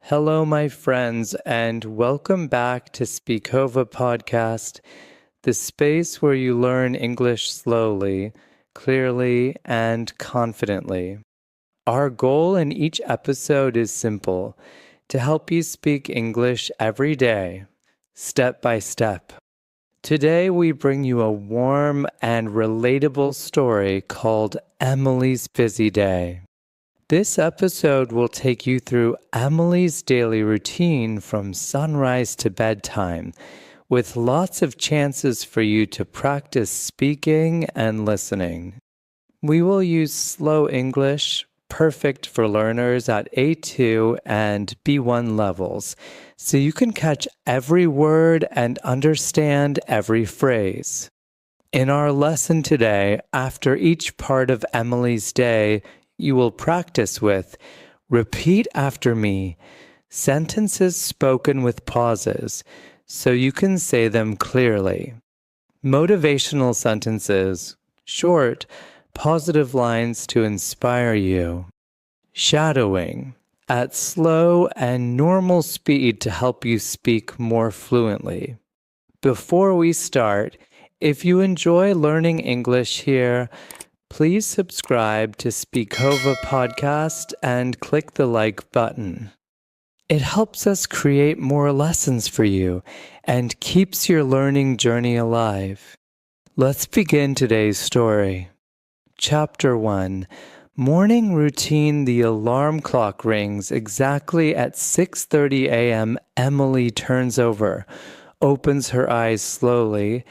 Hello, my friends, and welcome back to Speakova Podcast, the space where you learn English slowly, clearly, and confidently. Our goal in each episode is simple: to help you speak English every day, step by step. Today, we bring you a warm and relatable story called Emily's Busy Day. This episode will take you through Emily's daily routine from sunrise to bedtime, with lots of chances for you to practice speaking and listening. We will use slow English, perfect for learners at A2 and B1 levels, so you can catch every word and understand every phrase. In our lesson today, after each part of Emily's day, you will practice with repeat after me, sentences spoken with pauses, so you can say them clearly. Motivational sentences, short, positive lines to inspire you. Shadowing, at slow and normal speed to help you speak more fluently. Before we start, if you enjoy learning English here, please subscribe to Speakova Podcast and click the like button. It helps us create more lessons for you and keeps your learning journey alive. Let's begin today's story. Chapter 1. Morning routine. The alarm clock rings exactly at 6:30 a.m. Emily turns over, opens her eyes slowly,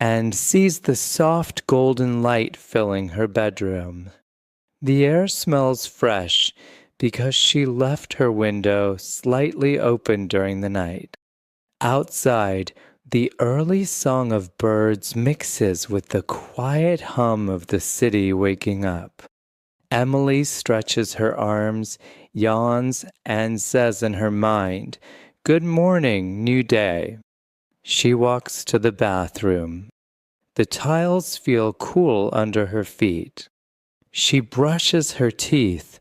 and sees the soft golden light filling her bedroom. The air smells fresh because she left her window slightly open during the night. Outside, the early song of birds mixes with the quiet hum of the city waking up. Emily stretches her arms, yawns, and says in her mind, "Good morning, new day." She walks to the bathroom. The tiles feel cool under her feet. She brushes her teeth,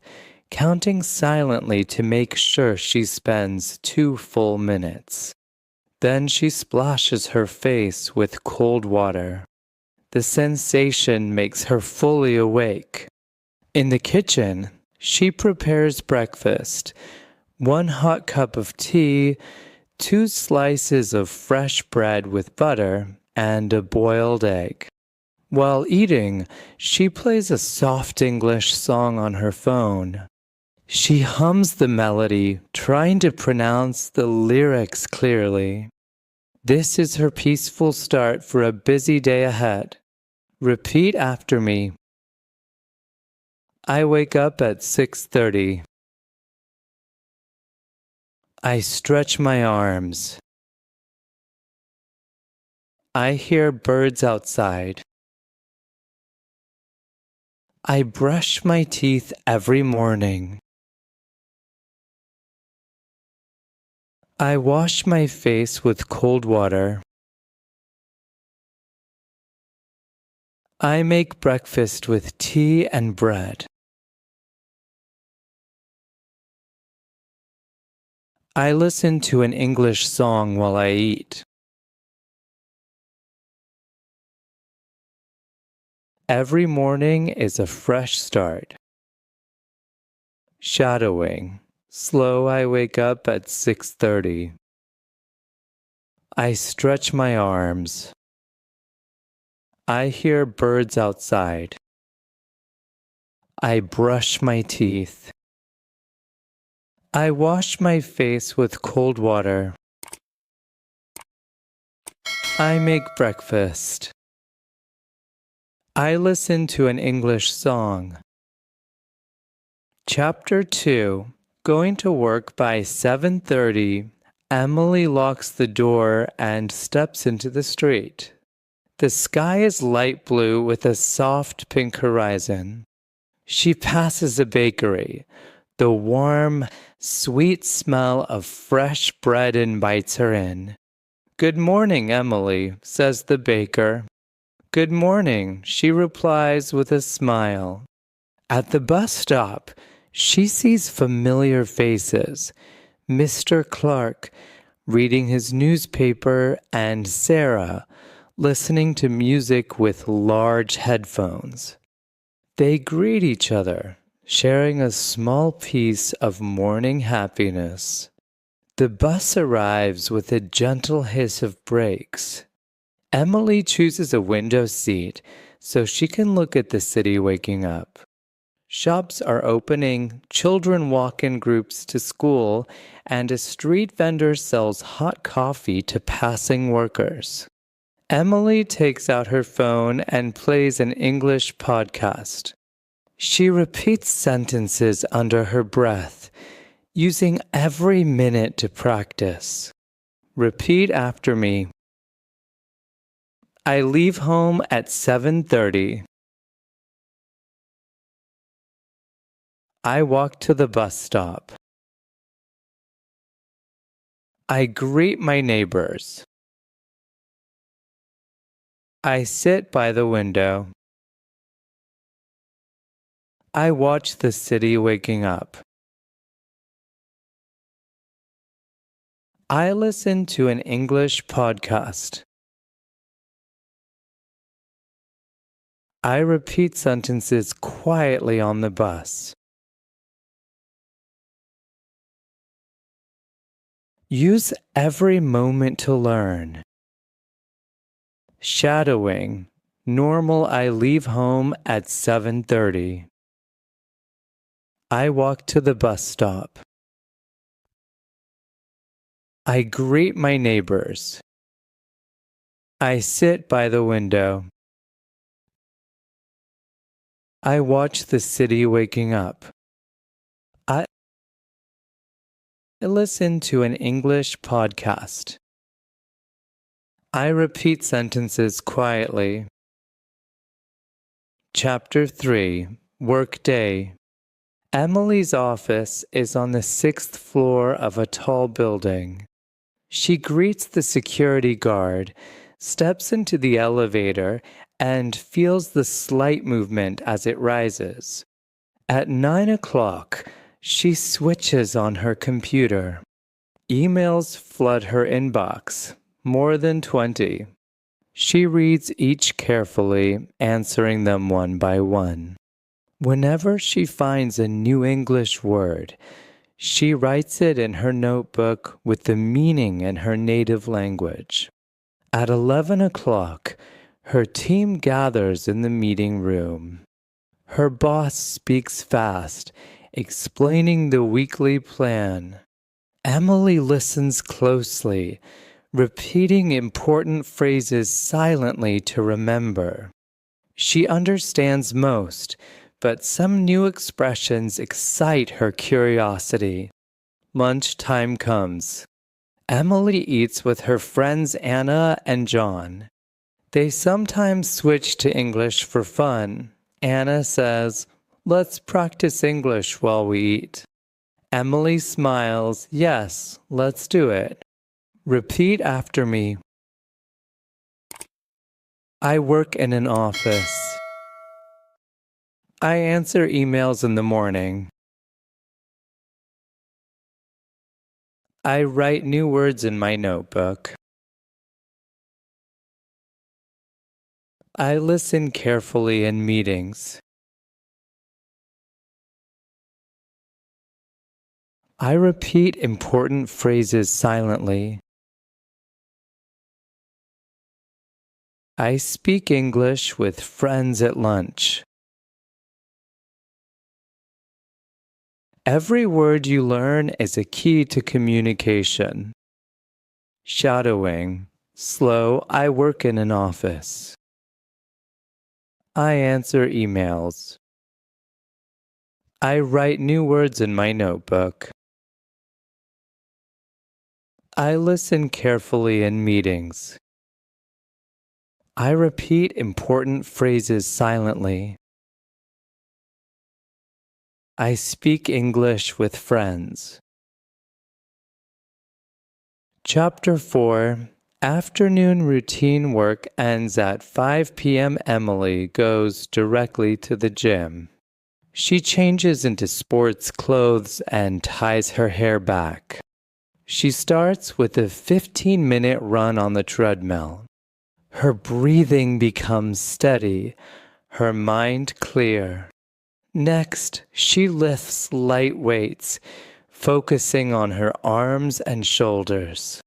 counting silently to make sure she spends 2 full minutes. Then she splashes her face with cold water. The sensation makes her fully awake. In the kitchen, she prepares breakfast: 1 hot cup of tea, 2 slices of fresh bread with butter, and a boiled egg. While eating, she plays a soft English song on her phone. She hums the melody, trying to pronounce the lyrics clearly. This is her peaceful start for a busy day ahead. Repeat after me. I wake up at 6:30. I stretch my arms. I hear birds outside. I brush my teeth every morning. I wash my face with cold water. I make breakfast with tea and bread. I listen to an English song while I eat. Every morning is a fresh start. Shadowing. Slow, I wake up at 6:30. I stretch my arms. I hear birds outside. I brush my teeth. I wash my face with cold water. I make breakfast. I listen to an English song. Chapter 2. Going to work by 7:30, Emily locks the door and steps into the street. The sky is light blue with a soft pink horizon. She passes a bakery. The warm, sweet smell of fresh bread invites her in. "Good morning, Emily," says the baker. "Good morning," she replies with a smile. At the bus stop, she sees familiar faces. Mr. Clark reading his newspaper, and Sarah listening to music with large headphones. They greet each other, sharing a small piece of morning happiness. The bus arrives with a gentle hiss of brakes. Emily chooses a window seat so she can look at the city waking up. Shops are opening, children walk in groups to school, and a street vendor sells hot coffee to passing workers. Emily takes out her phone and plays an English podcast. She repeats sentences under her breath, using every minute to practice. Repeat after me. I leave home at 7:30. I walk to the bus stop. I greet my neighbors. I sit by the window. I watch the city waking up. I listen to an English podcast. I repeat sentences quietly on the bus. Use every moment to learn. Shadowing. Normal, I leave home at 7:30. I walk to the bus stop. I greet my neighbors. I sit by the window. I watch the city waking up. I listen to an English podcast. I repeat sentences quietly. Chapter 3, Workday. Emily's office is on the 6th floor of a tall building. She greets the security guard, steps into the elevator, and feels the slight movement as it rises. At 9 o'clock, she switches on her computer. Emails flood her inbox, more than 20. She reads each carefully, answering them one by one. Whenever she finds a new English word, she writes it in her notebook with the meaning in her native language. At 11 o'clock, her team gathers in the meeting room. Her boss speaks fast, explaining the weekly plan. Emily listens closely, repeating important phrases silently to remember. She understands most, but some new expressions excite her curiosity. Lunchtime comes. Emily eats with her friends Anna and John. They sometimes switch to English for fun. Anna says, "Let's practice English while we eat." Emily smiles, "Yes, let's do it." Repeat after me. I work in an office. I answer emails in the morning. I write new words in my notebook. I listen carefully in meetings. I repeat important phrases silently. I speak English with friends at lunch. Every word you learn is a key to communication. Shadowing. Slow, I work in an office. I answer emails. I write new words in my notebook. I listen carefully in meetings. I repeat important phrases silently. I speak English with friends. Chapter 4. Afternoon routine work ends at 5 p.m. Emily goes directly to the gym. She changes into sports clothes and ties her hair back. She starts with a 15-minute run on the treadmill. Her breathing becomes steady, her mind clear. Next, she lifts light weights, focusing on her arms and shoulders.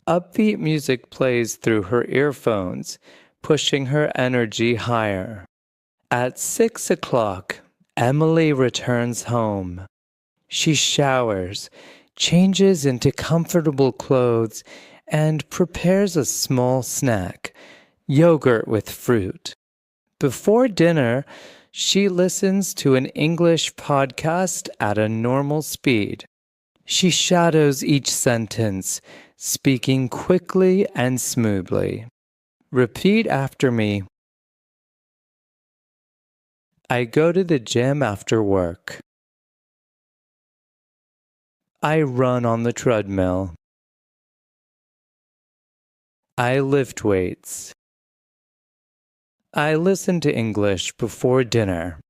Upbeat music plays through her earphones, pushing her energy higher. At 6 o'clock, Emily returns home. She showers, changes into comfortable clothes, and prepares a small snack, yogurt with fruit. Before dinner, she listens to an English podcast at a normal speed. She shadows each sentence, speaking quickly and smoothly. Repeat after me. I go to the gym after work. I run on the treadmill. I lift weights. I listen to English before dinner.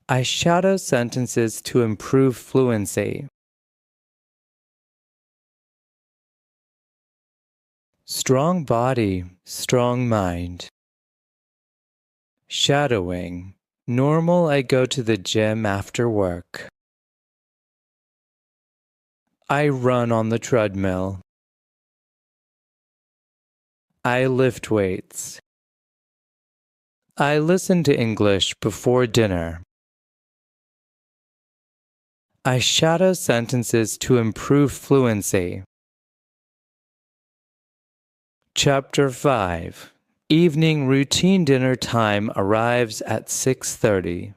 I shadow sentences to improve fluency. Strong body, strong mind. Shadowing. Normal, I go to the gym after work. I run on the treadmill. I lift weights. I listen to English before dinner. I shadow sentences to improve fluency. Chapter 5. Evening routine dinner time arrives at 6:30.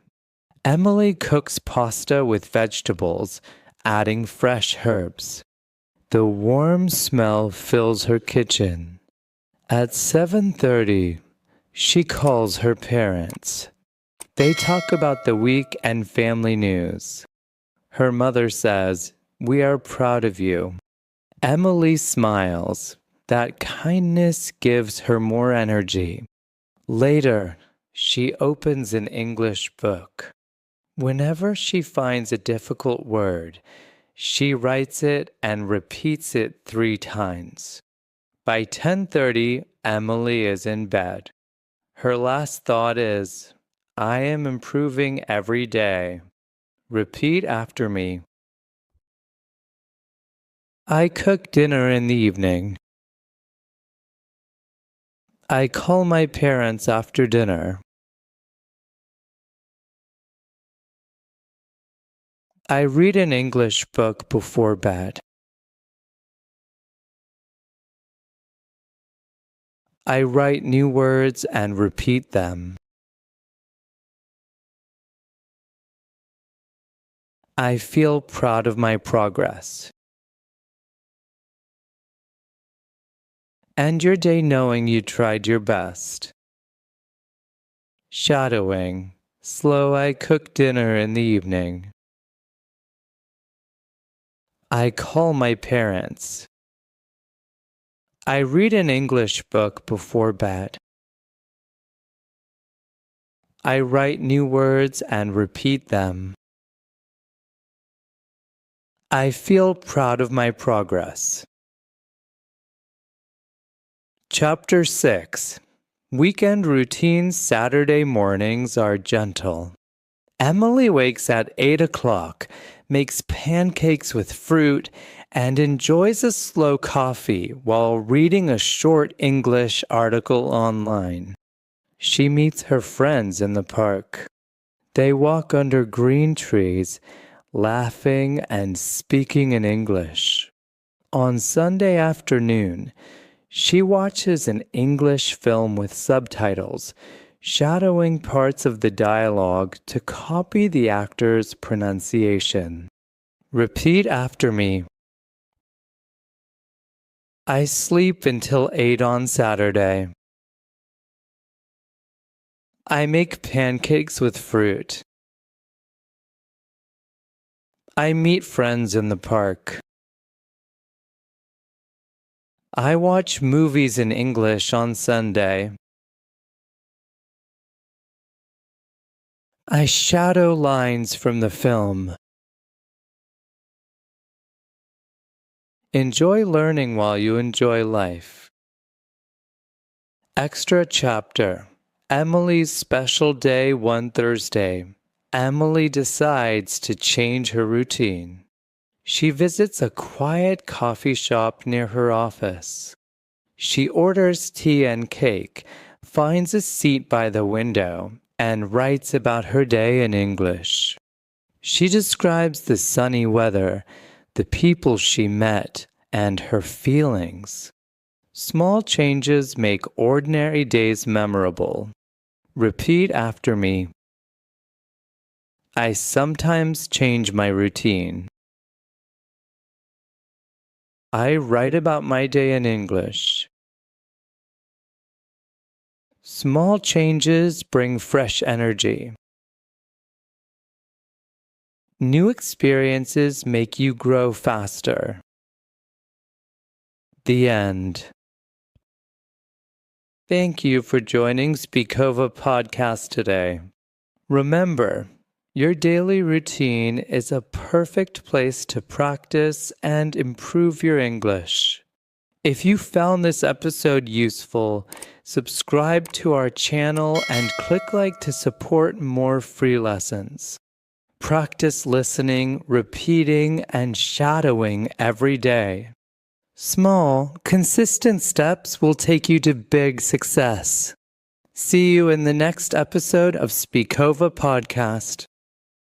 Emily cooks pasta with vegetables, adding fresh herbs. The warm smell fills her kitchen. At 7:30, she calls her parents. They talk about the week and family news. Her mother says, "We are proud of you." Emily smiles. That kindness gives her more energy. Later, she opens an English book. Whenever she finds a difficult word, she writes it and repeats it 3 times. By 10:30, Emily is in bed. Her last thought is, I am improving every day. Repeat after me. I cook dinner in the evening. I call my parents after dinner. I read an English book before bed. I write new words and repeat them. I feel proud of my progress. End your day knowing you tried your best. Shadowing. Slow, I cook dinner in the evening. I call my parents. I read an English book before bed. I write new words and repeat them. I feel proud of my progress. Chapter 6. Weekend routines Saturday mornings are gentle. Emily wakes at 8 o'clock, makes pancakes with fruit, and enjoys a slow coffee while reading a short English article online. She meets her friends in the park. They walk under green trees, laughing and speaking in English. On Sunday afternoon, she watches an English film with subtitles, shadowing parts of the dialogue to copy the actor's pronunciation. Repeat after me. I sleep until 8 on Saturday. I make pancakes with fruit. I meet friends in the park. I watch movies in English on Sunday. I shadow lines from the film. Enjoy learning while you enjoy life. Extra chapter. Emily's special day one Thursday. Emily decides to change her routine. She visits a quiet coffee shop near her office. She orders tea and cake, finds a seat by the window, and writes about her day in English. She describes the sunny weather, the people she met, and her feelings. Small changes make ordinary days memorable. Repeat after me. I sometimes change my routine. I write about my day in English. Small changes bring fresh energy. New experiences make you grow faster. The end. Thank you for joining Speakova Podcast today. Remember, your daily routine is a perfect place to practice and improve your English. If you found this episode useful, subscribe to our channel and click like to support more free lessons. Practice listening, repeating, and shadowing every day. Small, consistent steps will take you to big success. See you in the next episode of Speakova Podcast.